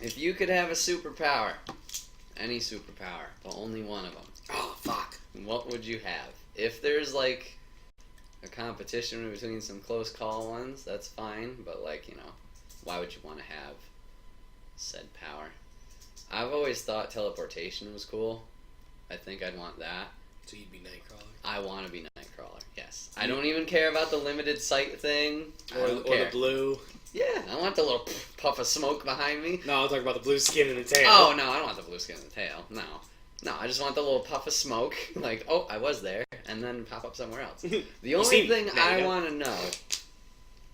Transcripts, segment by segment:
If you could have a superpower, any superpower, but only one of them. Oh, fuck. What would you have? If there's like a competition between some close call ones, that's fine. But like, why would you want to have said power? I've always thought teleportation was cool. I think I'd want that. So you'd be Nightcrawler? I want to be Nightcrawler, yes. I don't even care about the limited sight thing. Or the blue. Yeah, I want the little puff of smoke behind me. No, I'm talking about the blue skin in the tail. Oh, no, I don't want the blue skin in the tail. No. No, I just want the little puff of smoke. Like, oh, I was there. And then pop up somewhere else. The only thing I want to know,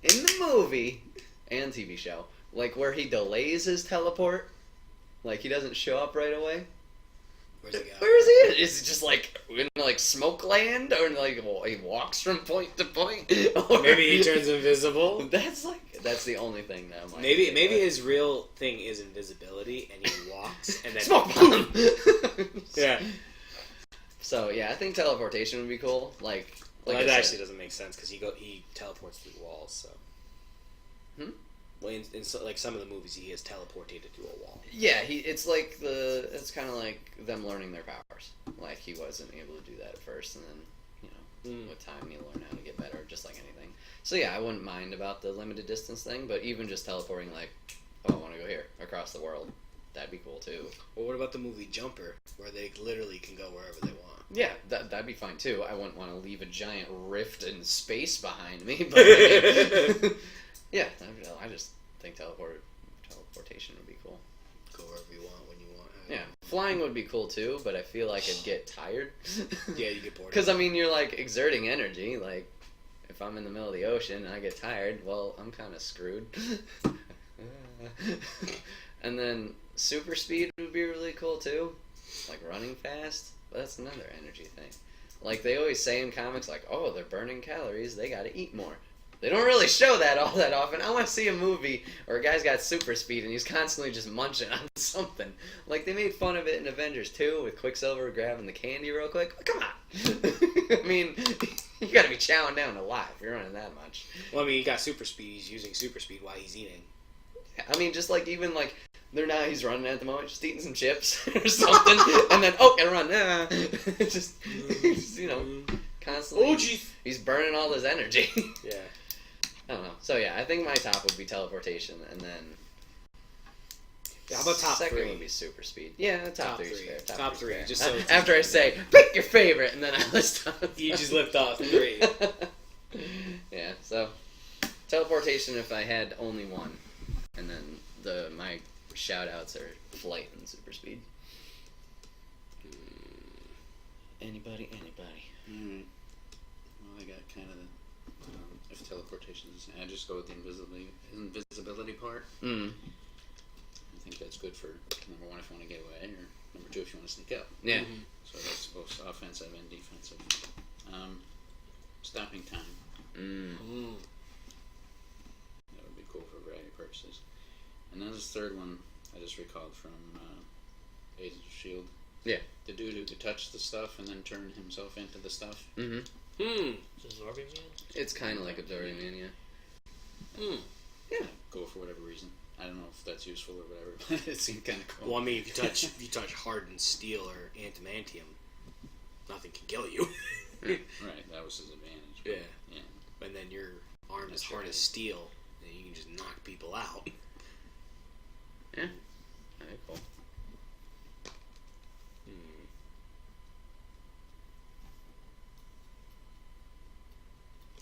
in the movie and TV show, like where he delays his teleport, like he doesn't show up right away. Where's he go? Where is he? Is it just like in like smoke land, or like he walks from point to point? Or maybe he turns invisible. That's the only thing that I'm like. Maybe his real thing is invisibility, and he walks and then smoke bomb. Yeah. So yeah, I think teleportation would be cool. Like that actually doesn't make sense because he teleports through walls. So. Well, in like some of the movies, he is teleported through a wall. Yeah, it's kind of like them learning their powers. Like he wasn't able to do that at first, and then with time you learn how to get better, just like anything. So yeah, I wouldn't mind about the limited distance thing, but even just teleporting, like, oh, I want to go here across the world, that'd be cool too. Well, what about the movie Jumper, where they literally can go wherever they want? Yeah, that'd be fine too. I wouldn't want to leave a giant rift in space behind me, but. Yeah, I just think teleportation would be cool. Go wherever you want when you want. Yeah, flying would be cool too, but I feel like I'd get tired. Yeah, you get bored. Because you're like exerting energy. Like, if I'm in the middle of the ocean and I get tired, well, I'm kind of screwed. And then super speed would be really cool too, like running fast. But that's another energy thing. Like they always say in comics, like, oh, they're burning calories, they got to eat more. They don't really show that all that often. I want to see a movie where a guy's got super speed and he's constantly just munching on something. Like, they made fun of it in Avengers 2 with Quicksilver grabbing the candy real quick. Come on! I mean, you gotta be chowing down a lot if you're running that much. Well, he got super speed. He's using super speed while he's eating. I mean, just like, even like, he's running at the moment, just eating some chips or something, and then, oh, gotta run. just, constantly. Oh, jeez. He's burning all his energy. Yeah. I don't know. So yeah, I think my top would be teleportation, and then how about top second three? Would be super speed. Yeah, top three is fair. Top three. Fair. Just so after I say pick your favorite, and then I list off. You just lift off three. Yeah. So teleportation if I had only one, and then my shout outs are flight and super speed. Anybody? Well, I got kind of the if teleportation is, I just go with the invisibility part. I think that's good for number one if you want to get away, or number two if you want to sneak out. Yeah. So that's both offensive and defensive. Stopping time. That would be cool for a variety of purposes. And then this third one I just recalled from Agents of S.H.I.E.L.D. Yeah. The dude who could touch the stuff and then turn himself into the stuff. Absorbing Man? It's kind of like Absorbing Man, yeah. Yeah. Go for whatever reason. I don't know if that's useful or whatever, but it seemed kind of cool. Well, I mean, if you touch hardened steel or adamantium, nothing can kill you. Right, that was his advantage. Yeah. And then your arm is hard as steel, and you can just knock people out. Yeah. Very cool.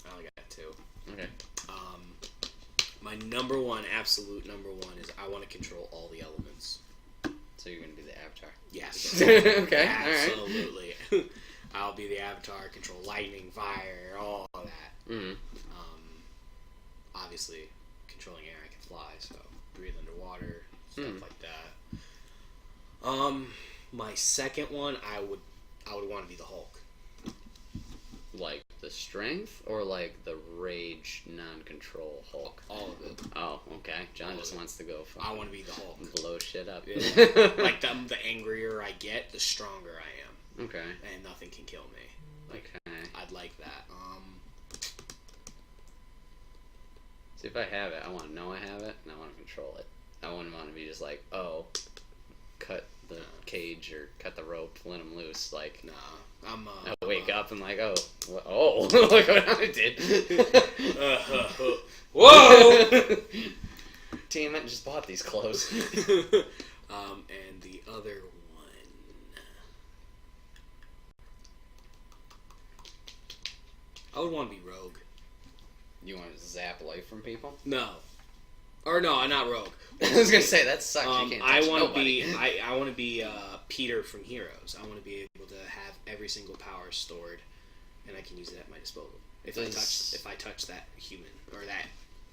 I only got two. Okay. My absolute number one is I want to control all the elements. So you're going to be the Avatar? Yes. Okay, absolutely. Alright. I'll be the Avatar, control lightning, fire, all of that. Obviously, controlling air, I can fly, so breathe underwater, stuff like that. My second one, I would want to be the Hulk. Like the strength or like the rage non-control Hulk? All of it. Oh, okay. John just wants to go for I want to be the Hulk. Blow shit up. Yeah. Like the angrier I get, the stronger I am. Okay. And nothing can kill me. Like, okay. I'd like that. See, if I have it, I want to know I have it, and I want to control it. I wouldn't want to be just like, oh, cut the cage or cut the rope, let him loose. Like, Nah, I'm. I wake up and like, oh, look what I did. Whoa! Damn it! Just bought these clothes. And the other one. I would want to be Rogue. You want to zap life from people? No. Or no, not Rogue. I was gonna say that sucks. You can't touch I want to nobody. be. I want to be Peter from Heroes. I want to be able to have every single power stored, and I can use it at my disposal if I touch that human or that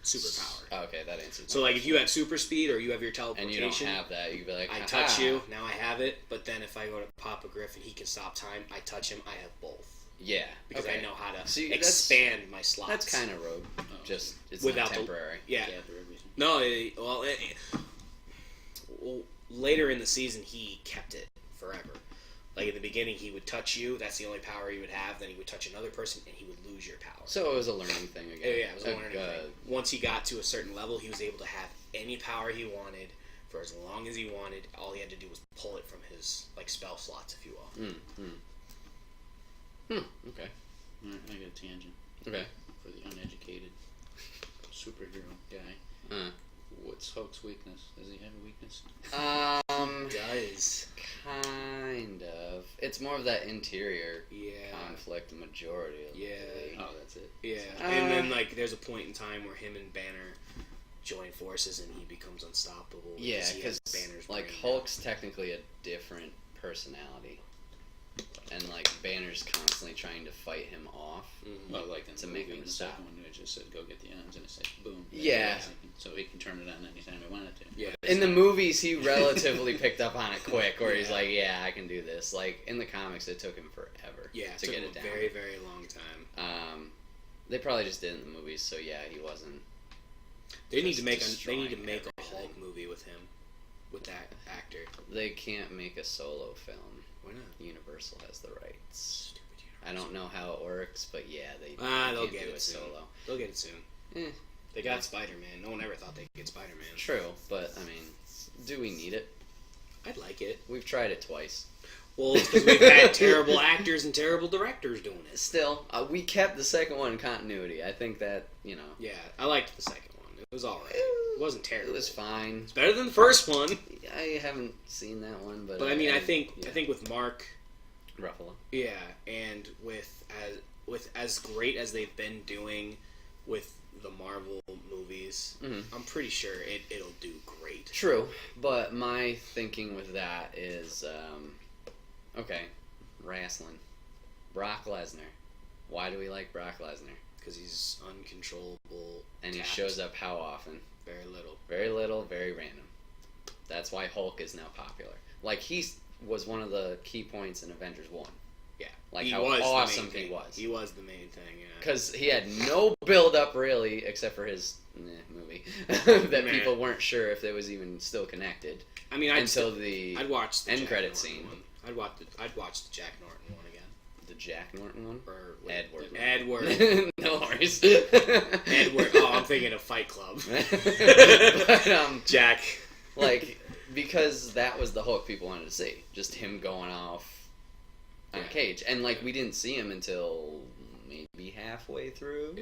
superpower. Oh, okay, that answers. So like if you have super speed or you have your and teleportation, you don't have that, you could be like, I touch you. Now I have it. But then if I go to Papa Griff and he can stop time, I touch him. I have both. Yeah, Because okay. I know how to See, expand my slots. That's kind of rogue. Just it's Without not temporary. Yeah. Gather everything. No, well, later in the season, he kept it forever. Like in the beginning, he would touch you. That's the only power he would have. Then he would touch another person, and he would lose your power. So it was a learning thing again. Yeah, it was a learning thing. Once he got to a certain level, he was able to have any power he wanted for as long as he wanted. All he had to do was pull it from his like spell slots, if you will. Okay. Alright, I got a tangent. Okay. For the uneducated superhero guy. What's Hulk's weakness? Does he have a weakness? Does Kind of. It's more of that interior conflict the majority of Yeah. the league. Oh, that's it. Yeah, and then like there's a point in time where him and Banner join forces and he becomes unstoppable. Yeah, because because like Hulk's technically a different personality, and like Banner's constantly trying to fight him off. Well, like in To the make movie, him the stop. second one, it just said go get the ends, and it said boom. Yeah. So he can turn it on anytime he wanted to. Yeah. In the movies, he relatively picked up on it quick, where he's like, "Yeah, I can do this." Like in the comics, it took him forever. Yeah, it to took get him it a down. very, very long time. They probably just did it in the movies, so yeah, he wasn't. They need just to make a destroying a everything. Hulk movie with him, with that actor. They can't make a solo film. Why not? Universal has the rights. Stupid Universal. I don't know how it works, but yeah, they They'll can't get do it a soon. solo. They'll get it soon. Eh, They got Spider-Man. No one ever thought they'd get Spider-Man. true, but I mean, do we need it? I'd like it. We've tried it twice. Well, it's because we've had terrible actors and terrible directors doing it. Still, we kept the second one in continuity. I think that, you know, Yeah, I liked the second one. It was alright. It wasn't terrible. it was fine. It's better than the first one. I haven't seen that one, but But I mean, I think with Mark, Ruffalo. yeah, and with as great as they've been doing with the Marvel movies, I'm pretty sure it'll do great. True, but my thinking with that is, okay, wrestling. Brock Lesnar. Why do we like Brock Lesnar? Because he's uncontrollable. And he tapped shows up how often? very little. Very little, very random. That's why Hulk is now popular. Like, he was one of the key points in Avengers 1. Yeah, Like, he how was awesome the main he thing. was. He was the main thing. Yeah. Because he had no build-up, really, except for his movie. that Meh. people weren't sure if it was even still connected. I mean, I'd watch the end Jack credit Norton scene. One. I'd watch the Jack Norton one again. The Jack Norton one? Or Edward. No worries. Edward. Oh, I'm thinking of Fight Club. But, Jack. like, because that was the Hulk people wanted to see. Just him going off on a cage. And, like, we didn't see him until maybe halfway through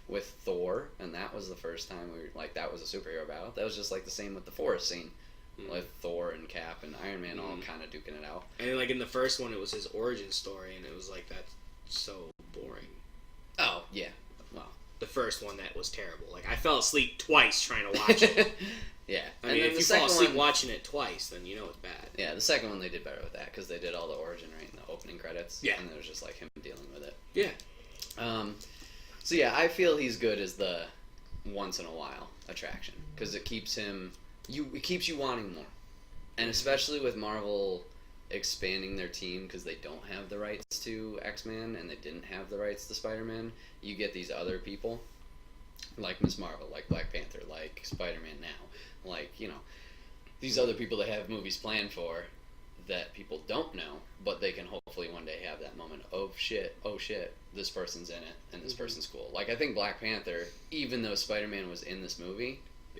with Thor. And that was the first time that was a superhero battle. That was just, like, the same with the forest scene. With Thor and Cap and Iron Man all kind of duking it out. And, like, in the first one, it was his origin story, and it was, like, that's so boring. Oh, yeah. Well. The first one, that was terrible. Like, I fell asleep twice trying to watch it. Yeah. I mean, if you fall asleep watching it twice, then you know it's bad. Yeah, the second one they did better with that, because they did all the origin right in the opening credits. Yeah. And it was just, like, him dealing with it. Yeah. So, yeah, I feel he's good as the once-in-a-while attraction, because it keeps him... It keeps you wanting more. And especially with Marvel expanding their team, because they don't have the rights to X-Men, and they didn't have the rights to Spider-Man, you get these other people, like Ms. Marvel, like Black Panther, like Spider-Man now, like, you know, these other people that have movies planned for that people don't know, but they can hopefully one day have that moment, oh shit, this person's in it, and this person's cool. Like, I think Black Panther, even though Spider-Man was in this movie,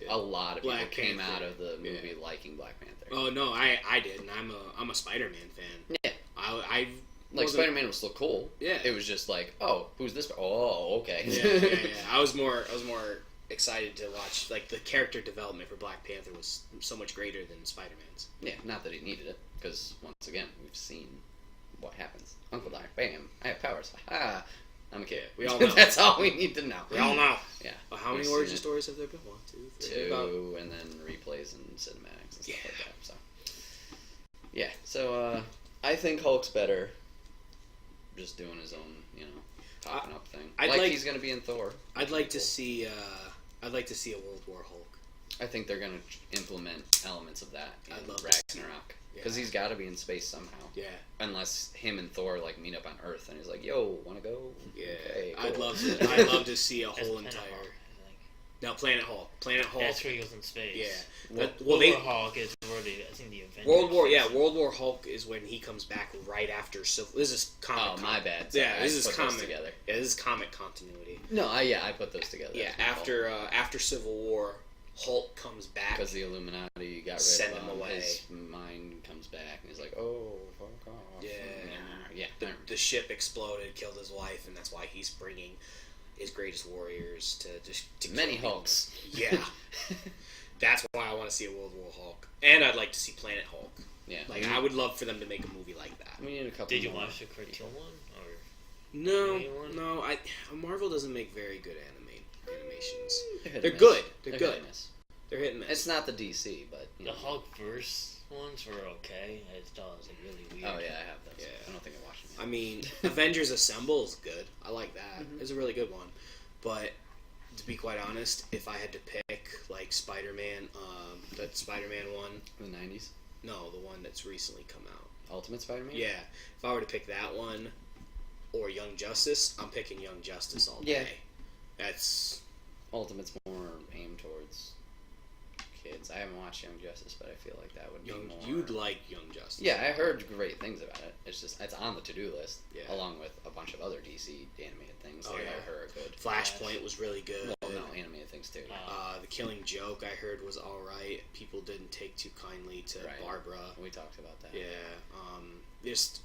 a lot of people Black came Panther. out of the movie liking Black Panther. Oh no, I did, and I'm a Spider-Man fan. Yeah. I Like, Spider-Man was still cool. Yeah. It was just like, oh, who's this? Oh, okay. yeah. I was more excited to watch, like, the character development for Black Panther was so much greater than Spider-Man's. Yeah, not that he needed it, because once again, we've seen what happens. Uncle Doc, bam, I have powers. Ha! I'm a kid. We all know. That's all we need to know. We all know. Yeah. Well, how many We've origin seen it. stories have there been? 1, 2, 3. Two, and then replays and cinematics and stuff like that. So, yeah. So, I think Hulk's better. Just doing his own, popping up thing. I'd like- he's gonna be in Thor. I'd like to see a World War Hulk. I think they're gonna implement elements of that in I'd love to Ragnarok. Because Yeah. he's got to be in space somehow. Yeah. Unless him and Thor meet up on Earth, and he's like, "Yo, wanna go?" Yeah. Okay, I'd cool. love to see a That's whole Planet entire. Hulk, I think. No, Planet Hulk. Planet Hulk. That's where he goes in space. Yeah. Well, Well, World War Hulk is where I think the Avengers. World War Hulk is when he comes back right after Civil. This is comic. Oh, my bad. Sorry, Yeah, I this is put those comic. together. Yeah, this is comic continuity. No, I put those together. Yeah, after Civil War, Hulk comes back. Because the Illuminati got rid Send of him him, away. his mind comes back, and he's like, "Oh, fuck off." Yeah. Yeah. The ship exploded, killed his wife, and that's why he's bringing his greatest warriors to Many kill Hulks. people. Yeah, that's why I want to see a World War Hulk, and I'd like to see Planet Hulk. Yeah. Like, I would love for them to make a movie like that. We need a couple. Did you more. watch the cartoon one? Or No, Anyone? no. Marvel doesn't make very good animations. They're, hit They're and good. miss. They're hit good. and miss. They're hit and miss. It's not the DC, but the Hulk verse ones were okay. I just thought it was really weird. Oh yeah, I have those. Yeah. I don't think I watched them. I mean, Avengers Assemble is good. I like that. Mhm. It's a really good one. But to be quite honest, if I had to pick like Spider-Man, that Spider-Man one, The '90s no, the one that's recently come out. Ultimate Spider-Man. Yeah, if I were to pick that one or Young Justice, I'm picking Young Justice all Yeah. day. That's Ultimate's more aimed towards kids. I haven't watched Young Justice, but I feel like that would be more. you'd like Young Justice. Yeah, I heard great things about it. It's on the to-do list, Yeah. along with a bunch of other DC animated things Oh, that yeah. I heard are good. Flashpoint was really good. Well, no, animated things too. The Killing Joke I heard was alright. People didn't take too kindly to Right. Barbara. We talked about that. Yeah. Just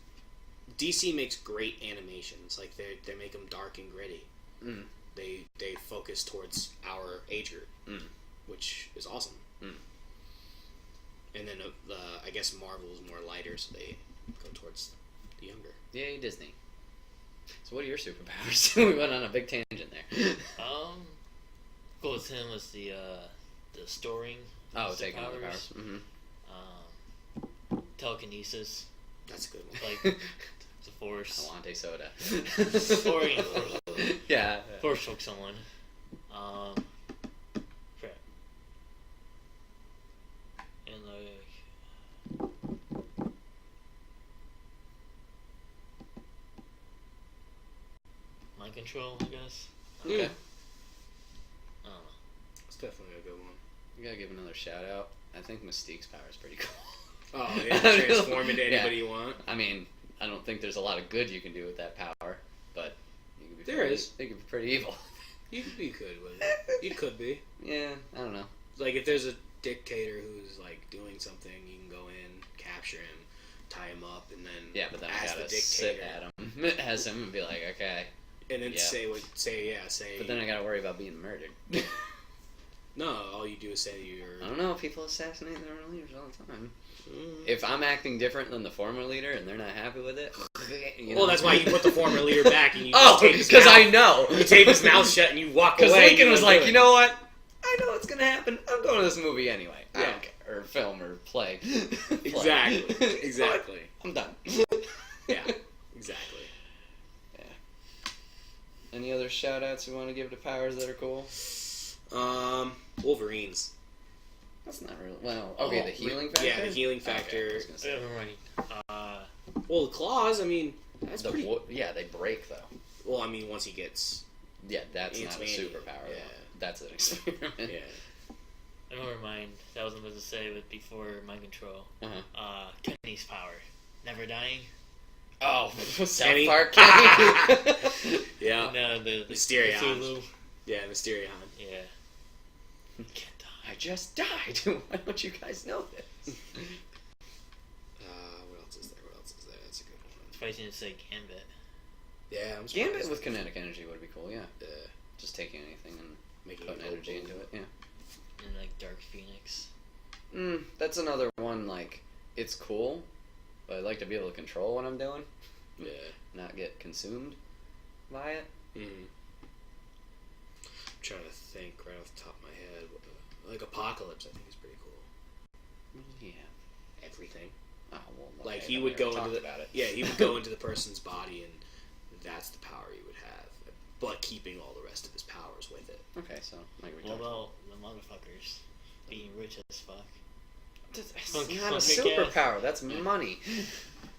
DC makes great animations. Like they make them dark and gritty. Mm. They focus towards our age group, which is awesome. Mm. And then I guess Marvel is more lighter, so they go towards the younger. Yay, Disney. So what are your superpowers? We went on a big tangent there. Go with him was the storing. Oh, the taking over powers. Mm-hmm. Telekinesis, That's a good one. like the force. Alante soda. Storing. Yeah. Force choke someone. Crap. And like mind control, I guess. Okay. I don't know. It's definitely a good one. We gotta give another shout out. I think Mystique's power is pretty cool. Oh yeah, transform into anybody you want. I mean, I don't think there's a lot of good you can do with that power, but you can be There is. You can be pretty evil. You could be good with it. You could be. Yeah, I don't know. Like if there's a dictator who's like doing something, you can go in, capture him, tie him up, and then Yeah, but then I as gotta the sit dictator, at him as him and be like, okay. and then Yeah. say. But then I gotta worry about being murdered. No, all you do is say you're. I don't know. People assassinate their own leaders all the time. Mm. If I'm acting different than the former leader and they're not happy with it, Well, that's why you put the former leader back and you Oh, just tape his because mouth. I know. You tape his mouth shut and you walk away. Because Lincoln and was you like, do it. you know what? I know what's gonna happen. I'm going to this movie anyway. I Yeah. don't care. Or film or play. Exactly. Play. Exactly. I'm done. Yeah. Exactly. Any other shout outs you want to give to powers that are cool? Wolverines. That's not really. Well, okay, the healing factor? Yeah, the healing Okay, factor. I was gonna say. Never mind. Well, the claws. I mean, that's The pretty. yeah, they break though. Well, I mean, once he gets. Yeah, that's not a Ant-Man, superpower. yeah. Though. That's an experiment. Yeah. Never mind. That wasn't supposed to say, but before mind control. Uh-huh. Kenny's power. Never dying. Oh, Kenny. South Park Kenny. Yeah. No, the Mysterion. Cthulhu. Yeah, Mysterion. Yeah. Can't die. I just died. Why don't you guys know this? What else is there? That's a good one. Surprised you didn't say Gambit. Yeah, I'm surprised. Gambit with kinetic energy would be cool, yeah. Just taking anything and Making putting it go energy boom. into it, yeah. And like Dark Phoenix. That's another one, like, it's cool, but I'd like to be able to control what I'm doing. Yeah. Not get consumed by it. I'm trying to think right off the top of my head. Like Apocalypse, I think is pretty cool. Yeah. Everything. Oh, well, Like okay, he then would we go already into talked the about it. he would go into the person's body, and that's the power he would have, but keeping all the rest of his powers with it. Okay, so like we What talked about the motherfuckers being rich as fuck? It's Fuck- not a fuck superpower. That's money.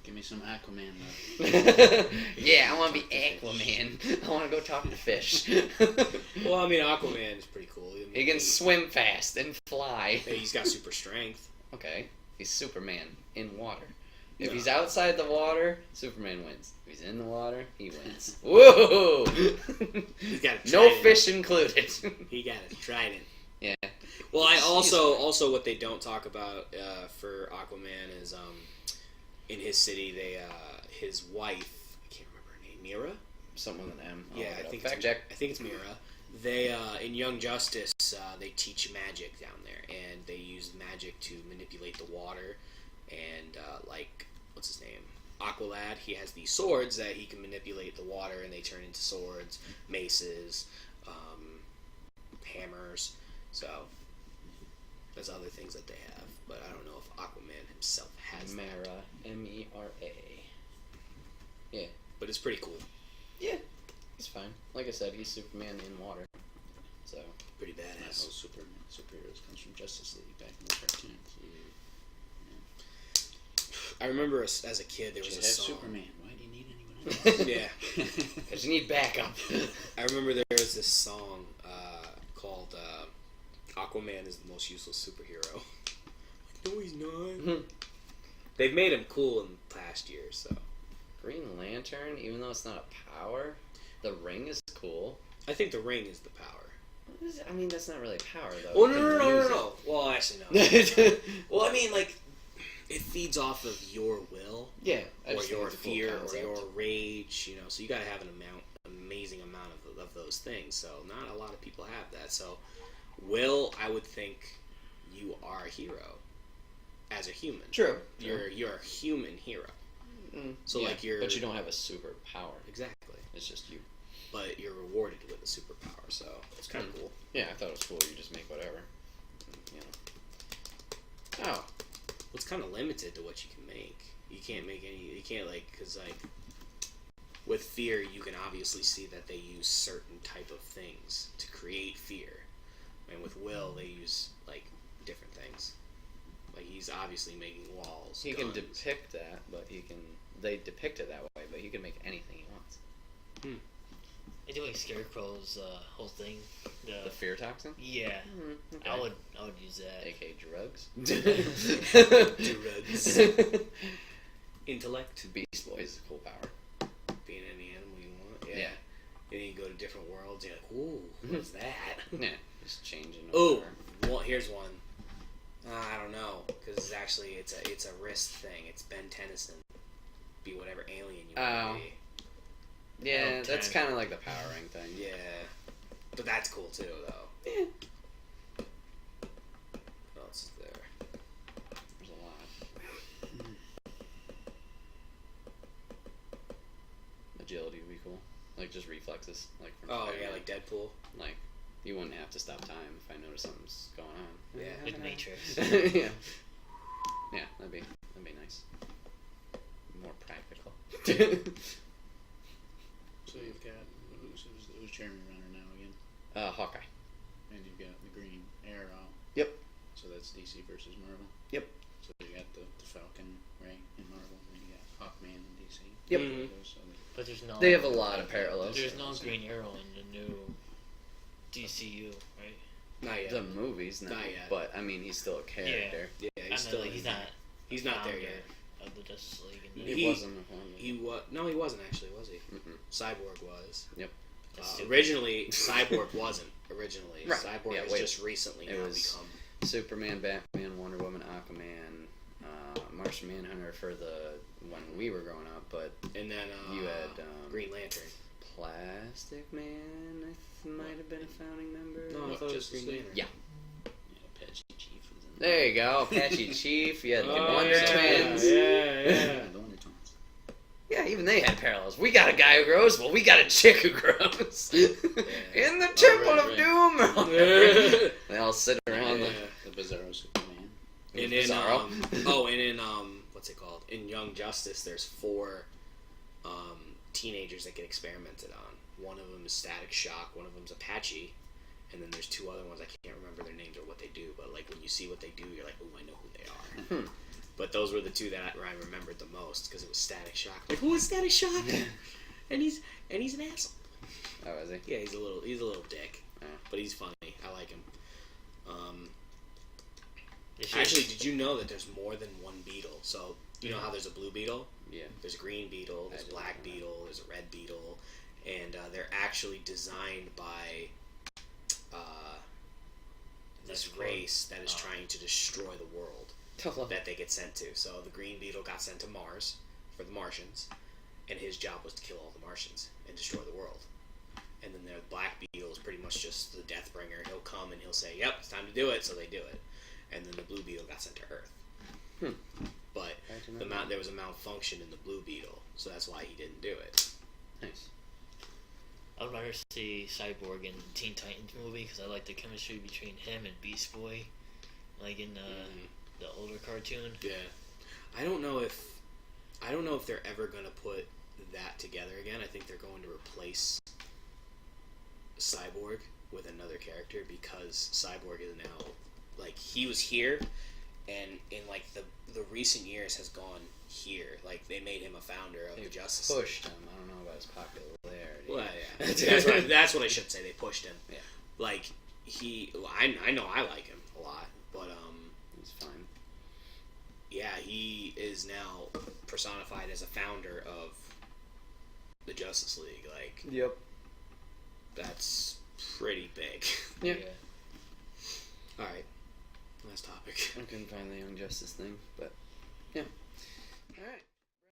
Give me some Aquaman, Yeah, I want to be Aquaman. I want to go talk to fish. Well, I mean, Aquaman is pretty cool. I mean, He can swim fast and fly. He's got super strength. Okay, he's Superman in water. If No. he's outside the water, Superman wins. If he's in the water, he wins. Whoa! He's got a No trident. fish included. He got a trident. Yeah. Well, I He's also what they don't talk about for Aquaman is in his city his wife, I can't remember her name, Mira. Something with an M. I'll Yeah, look it I up. think Fact it's, check. I think it's Mira. They in Young Justice they teach magic down there, and they use magic to manipulate the water. And like what's his name, Aqualad, he has these swords that he can manipulate the water, and they turn into swords, maces, hammers. So there's other things that they have, but I don't know if Aquaman himself has that. Mera. M-E-R-A. Yeah. But it's pretty cool, Yeah. He's fine. Like I said, he's Superman in water. So. pretty That badass. whole superheroes comes from Justice League back in the cartoons. I remember as a kid there You was have a song. Superman. Why do you need anyone else? Yeah. Because you need backup. I remember there was this song called Aquaman is the most useless superhero. No, he's not. They've made him cool in the past year, so. Green Lantern, even though it's not a power, the ring is cool. I think the ring is the power. I mean, that's not really power, though. Well, You no, can no, no, use no, no. Well, actually, no. it. Well, I mean, like, it feeds off of your will, Yeah. I or just think your it's a cool fear, or concept. your rage, so you gotta have an amazing amount of those things, so not a lot of people have that, so will, I would think you are a hero as a human. True. You're a human hero. So, Yeah, like, you're... But you don't have a superpower. Exactly. It's just you. But you're rewarded with a superpower, so it's kind of cool. Yeah, I thought it was cool. You just make whatever. Oh. Well, it's kind of limited to what you can make. You can't make any... You can't, like... Because, like... With fear, you can obviously see that they use certain type of things to create fear. And with will, they use, like, different things. Like, he's obviously making walls, He can guns. depict that, but he can... They depict it that way, but he can make anything he wants. I do like Scarecrow's whole thing. The fear toxin? Yeah, Okay. I would use that. A.K.A. drugs? Drugs. Intellect. Beast Boy is a cool power. Being any animal you want. Yeah. And you go to different worlds, you're like, ooh, what's that? Yeah. Just changing. Oh, whatever. here's one. I don't know, because it's actually it's a wrist thing. It's Ben Tennyson. Be whatever alien you want to be. Yeah, Okay. that's kind of like the Power Ring thing. Yeah, but that's cool too, though. Yeah. What else is there? There's a lot. Agility would be cool. Like just reflexes. Like from Oh Spider-Man. yeah, like Deadpool. Like you wouldn't have to stop time if I noticed something's going on. Yeah. Like Matrix. Yeah. Yeah, that'd be nice. More practical. So you've got who's Jeremy Renner now again, Hawkeye. and you've got the Green Arrow. Yep. So that's DC versus Marvel. Yep. So you got the Falcon, right, in Marvel, and you got Hawkman in DC. Yep. Mhm. So But there's no. They have a lot of parallels. There's no Green Arrow in the new DCU, right? Not yet. The movies, no. Not yet. But I mean, he's still a character. Yeah, I he's mean, still like, he's in not. He's not there founder yet. Of the Justice League. And He wasn't. a founder. He was no, he wasn't actually, was he? Mm-mm. Cyborg was. Yep. That's stupid. Originally, Cyborg wasn't. Originally, Right. Cyborg Yeah, has wait. just recently It now was- become Superman, Batman, Wonder Woman, Aquaman, Martian Manhunter for the when we were growing up, but And then you had Green Lantern. Plastic Man. Might have been a founding member. No, I thought it was Justice Green League? Lantern. Yeah. Yeah, Apache Chief was in There you go, Apache Chief. You had the Oh, Wonder yeah, Twins. Yeah, Yeah, the Wonder Twins. Yeah, even they had parallels. We got a guy who grows, well, we got a chick who grows. In the Temple right, of right. Doom. yeah. They all sit around Yeah. The Bizarro Superman. And in what's it called? In Young Justice, there's 4 teenagers that get experimented on. One of them is Static Shock. One of them's Apache. And then there's 2 other ones. I can't remember their names or what they do. But like when you see what they do, you're like, oh, I know who they are. But those were the 2 that I remembered the most because it was Static Shock. Like, who is Static Shock? and he's an asshole. Oh, is he? Yeah, he's a little dick, Yeah. but he's funny. I like him. They should- Actually, did you know that there's more than one beetle? So you know how there's a blue beetle, Yeah. there's a green beetle, there's a didn't black know that. beetle, there's a red beetle, and they're actually designed by this That's cool. race that is trying to destroy the world that they get sent to. So the green beetle got sent to Mars for the Martians, and his job was to kill all the Martians and destroy the world. And then the black beetle is pretty much just the death bringer. He'll come and he'll say, "Yep, it's time to do it," so they do it. And then the blue beetle got sent to Earth. But there was a malfunction in the blue beetle, so that's why he didn't do it. Nice. I'd rather see Cyborg in Teen Titans movie because I like the chemistry between him and Beast Boy, like in the older cartoon. Yeah, I don't know if they're ever gonna put that together again. I think they're going to replace Cyborg with another character because Cyborg is now like he was here, and in like the recent years has gone here. Like they made him a founder of the Justice League. Pushed him. I don't know about his popularity. Well, yeah, that's what I should say. They pushed him. Yeah. Like I know I like him a lot, but He's fine. yeah, he is now personified as a founder of the Justice League. Like, Yep. that's pretty big. Yeah. All right, last topic. I couldn't find the Young Justice thing, but yeah. All right.